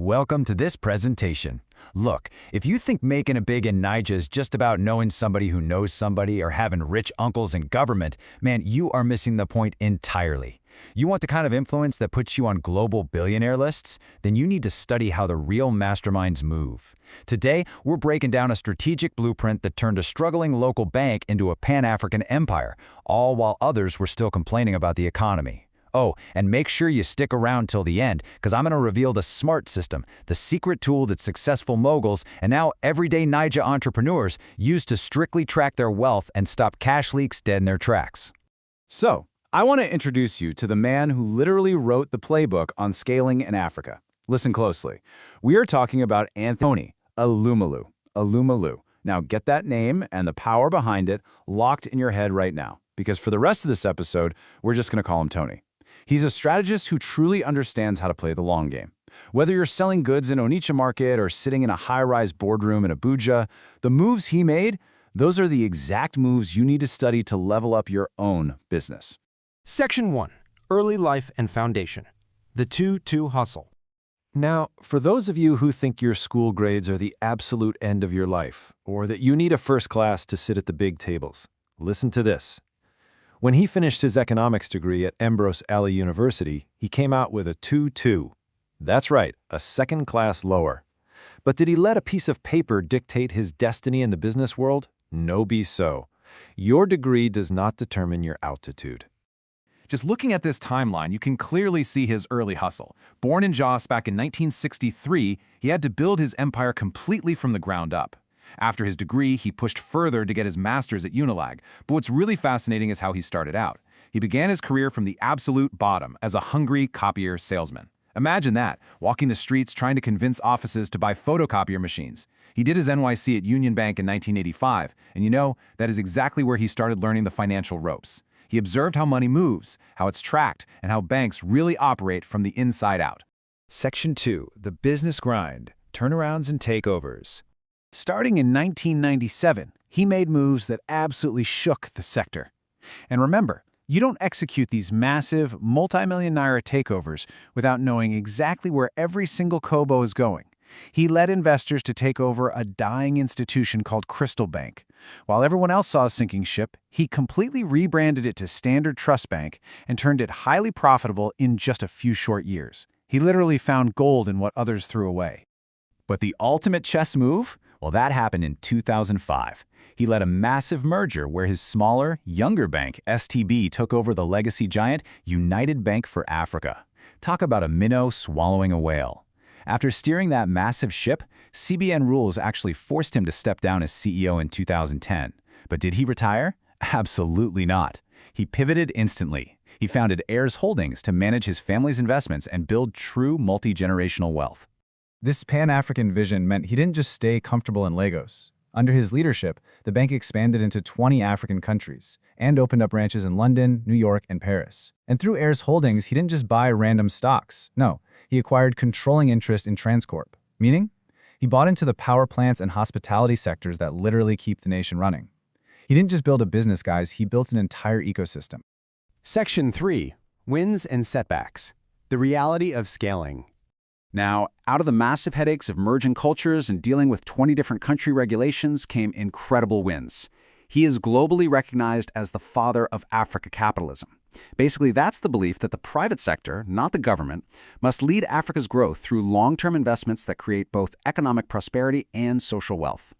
Welcome to this presentation. Look, if you think making it big in Naija is just about knowing somebody who knows somebody or having rich uncles in government, man, you are missing the point entirely. You want the kind of influence that puts you on global billionaire lists? Then you need to study how the real masterminds move. Today, we're breaking down a strategic blueprint that turned a struggling local bank into a Pan-African empire, all while others were still complaining about the economy. Oh, and make sure you stick around till the end, because I'm going to reveal the SMART system, the secret tool that successful moguls and now everyday Naija entrepreneurs use to strictly track their wealth and stop cash leaks dead in their tracks. So, I want to introduce you to the man who literally wrote the playbook on scaling in Africa. Listen closely. We are talking about Tony Elumelu. Now get that name and the power behind it locked in your head right now, because for the rest of this episode, we're just going to call him Tony. He's a strategist who truly understands how to play the long game. Whether you're selling goods in Onitsha market or sitting in a high-rise boardroom in Abuja, the moves he made, those are the exact moves you need to study to level up your own business. Section 1. Early Life and Foundation. The 2-2 Hustle. Now, for those of you who think your school grades are the absolute end of your life, or that you need a first class to sit at the big tables, listen to this. When he finished his economics degree at Ambrose Alley University, he came out with a 2-2. That's right, a second class lower. But did he let a piece of paper dictate his destiny in the business world? No be so. Your degree does not determine your altitude. Just looking at this timeline, you can clearly see his early hustle. Born in Jos back in 1963, he had to build his empire completely from the ground up. After his degree, he pushed further to get his master's at Unilag, but what's really fascinating is how he started out. He began his career from the absolute bottom as a hungry copier salesman. Imagine that, walking the streets trying to convince offices to buy photocopier machines. He did his NYC at Union Bank in 1985, and you know, that is exactly where he started learning the financial ropes. He observed how money moves, how it's tracked, and how banks really operate from the inside out. Section 2. The Business Grind. Turnarounds and Takeovers. Starting in 1997, he made moves that absolutely shook the sector. And remember, you don't execute these massive, multi-million naira takeovers without knowing exactly where every single kobo is going. He led investors to take over a dying institution called Crystal Bank. While everyone else saw a sinking ship, he completely rebranded it to Standard Trust Bank and turned it highly profitable in just a few short years. He literally found gold in what others threw away. But the ultimate chess move? Well, that happened in 2005. He led a massive merger where his smaller, younger bank, STB, took over the legacy giant United Bank for Africa. Talk about a minnow swallowing a whale. After steering that massive ship, CBN rules actually forced him to step down as CEO in 2010. But did he retire? Absolutely not. He pivoted instantly. He founded Heirs Holdings to manage his family's investments and build true multi-generational wealth. This Pan-African vision meant he didn't just stay comfortable in Lagos. Under his leadership, the bank expanded into 20 African countries and opened up branches in London, New York, and Paris. And through Heirs Holdings, he didn't just buy random stocks. No, he acquired controlling interest in Transcorp, meaning he bought into the power plants and hospitality sectors that literally keep the nation running. He didn't just build a business, guys, he built an entire ecosystem. Section 3. Wins and Setbacks. The Reality of Scaling. Now, out of the massive headaches of merging cultures and dealing with 20 different country regulations came incredible wins. He is globally recognized as the father of Africapitalism. Basically, that's the belief that the private sector, not the government, must lead Africa's growth through long-term investments that create both economic prosperity and social wealth.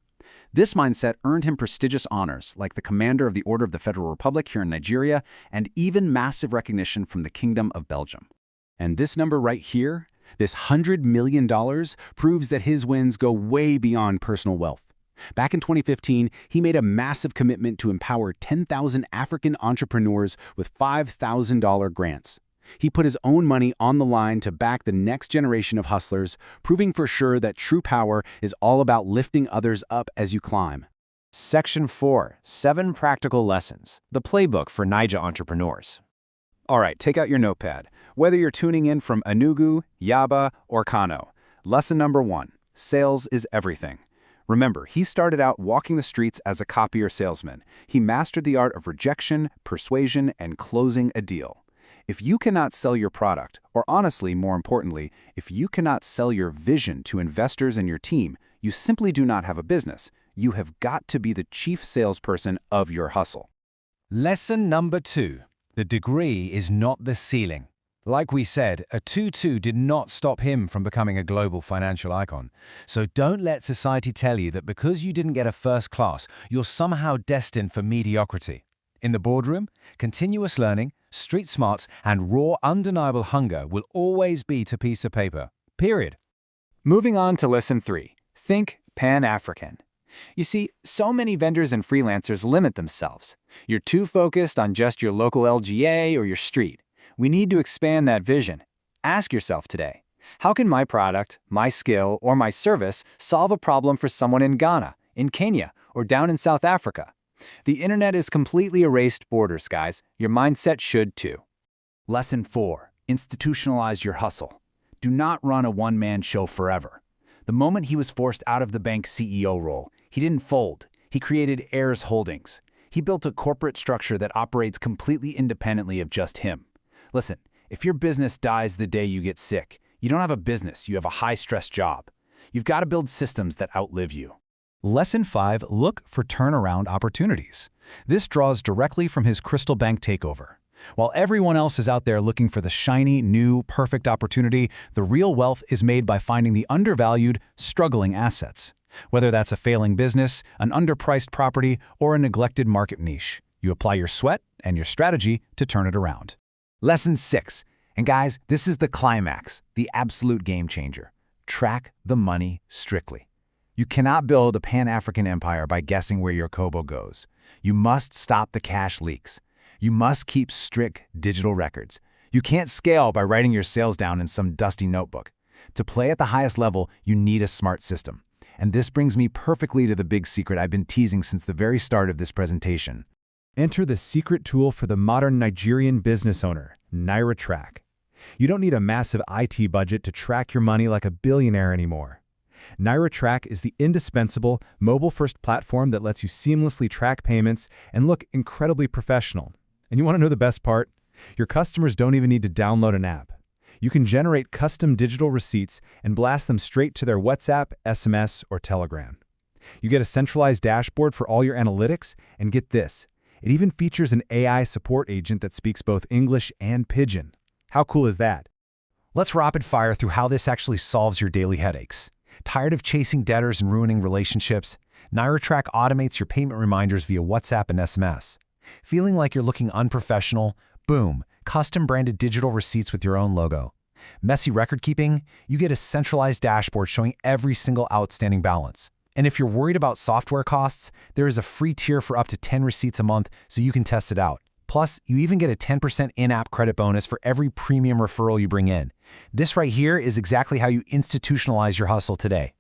This mindset earned him prestigious honors like the Commander of the Order of the Federal Republic here in Nigeria and even massive recognition from the Kingdom of Belgium. And this number right here, this $100 million, proves that his wins go way beyond personal wealth. Back in 2015, he made a massive commitment to empower 10,000 African entrepreneurs with $5,000 grants. He put his own money on the line to back the next generation of hustlers, proving for sure that true power is all about lifting others up as you climb. Section 4. 7 Practical Lessons. The Playbook for Naija Entrepreneurs. All right, take out your notepad. Whether you're tuning in from Enugu, Yaba, or Kano, lesson number 1, sales is everything. Remember, he started out walking the streets as a copier salesman. He mastered the art of rejection, persuasion, and closing a deal. If you cannot sell your product, or honestly, more importantly, if you cannot sell your vision to investors and your team, you simply do not have a business. You have got to be the chief salesperson of your hustle. Lesson number 2. The degree is not the ceiling. Like we said, a 2-2 did not stop him from becoming a global financial icon. So don't let society tell you that because you didn't get a first class, you're somehow destined for mediocrity. In the boardroom, continuous learning, street smarts, and raw, undeniable hunger will always be to piece of paper. Period. Moving on to Lesson 3. Think Pan-African. You see, so many vendors and freelancers limit themselves. You're too focused on just your local LGA or your street. We need to expand that vision. Ask yourself today, how can my product, my skill, or my service solve a problem for someone in Ghana, in Kenya, or down in South Africa? The internet has completely erased borders, guys. Your mindset should too. Lesson 4. Institutionalize your hustle. Do not run a one-man show forever. The moment he was forced out of the bank's CEO role, he didn't fold. He created Heirs Holdings. He built a corporate structure that operates completely independently of just him. Listen, if your business dies the day you get sick, you don't have a business, you have a high-stress job. You've got to build systems that outlive you. Lesson 5. Look for turnaround opportunities. This draws directly from his Crystal Bank takeover. While everyone else is out there looking for the shiny, new, perfect opportunity, the real wealth is made by finding the undervalued, struggling assets. Whether that's a failing business, an underpriced property, or a neglected market niche, you apply your sweat and your strategy to turn it around. Lesson 6. And guys, this is the climax, the absolute game changer. Track the money strictly. You cannot build a Pan-African empire by guessing where your kobo goes. You must stop the cash leaks. You must keep strict digital records. You can't scale by writing your sales down in some dusty notebook. To play at the highest level, you need a smart system. And this brings me perfectly to the big secret I've been teasing since the very start of this presentation. Enter the secret tool for the modern Nigerian business owner, NairaTrack. You don't need a massive IT budget to track your money like a billionaire anymore. NairaTrack is the indispensable, mobile-first platform that lets you seamlessly track payments and look incredibly professional. And you want to know the best part? Your customers don't even need to download an app. You can generate custom digital receipts and blast them straight to their WhatsApp, SMS, or Telegram. You get a centralized dashboard for all your analytics, and get this, it even features an AI support agent that speaks both English and Pidgin. How cool is that? Let's rapid fire through how this actually solves your daily headaches. Tired of chasing debtors and ruining relationships? NairaTrack automates your payment reminders via WhatsApp and SMS. Feeling like you're looking unprofessional? Boom, custom-branded digital receipts with your own logo. Messy record keeping? You get a centralized dashboard showing every single outstanding balance. And if you're worried about software costs, there is a free tier for up to 10 receipts a month so you can test it out. Plus, you even get a 10% in-app credit bonus for every premium referral you bring in. This right here is exactly how you institutionalize your hustle today.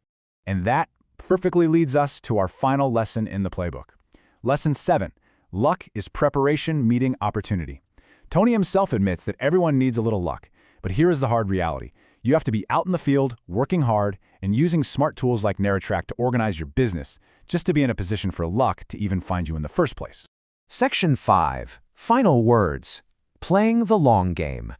And that perfectly leads us to our final lesson in the playbook. Lesson 7. Luck is preparation meeting opportunity. Tony himself admits that everyone needs a little luck, but here is the hard reality. You have to be out in the field, working hard, and using smart tools like NairaTrack to organize your business, just to be in a position for luck to even find you in the first place. Section 5. Final words. Playing the long game.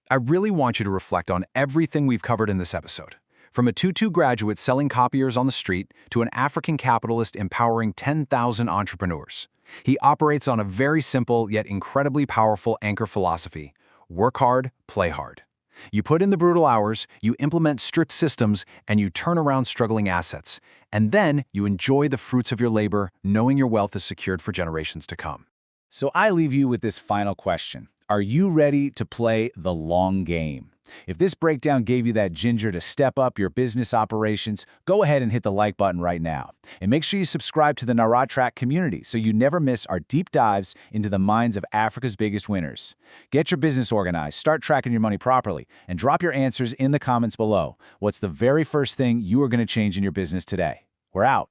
I really want you to reflect on everything we've covered in this episode. From a 2-2 graduate selling copiers on the street to an African capitalist empowering 10,000 entrepreneurs. He operates on a very simple yet incredibly powerful anchor philosophy. Work hard, play hard. You put in the brutal hours, you implement strict systems, and you turn around struggling assets. And then you enjoy the fruits of your labor, knowing your wealth is secured for generations to come. So I leave you with this final question. Are you ready to play the long game? If this breakdown gave you that ginger to step up your business operations, go ahead and hit the like button right now. And make sure you subscribe to the NairaTrack community so you never miss our deep dives into the minds of Africa's biggest winners. Get your business organized, start tracking your money properly, and drop your answers in the comments below. What's the very first thing you are going to change in your business today? We're out.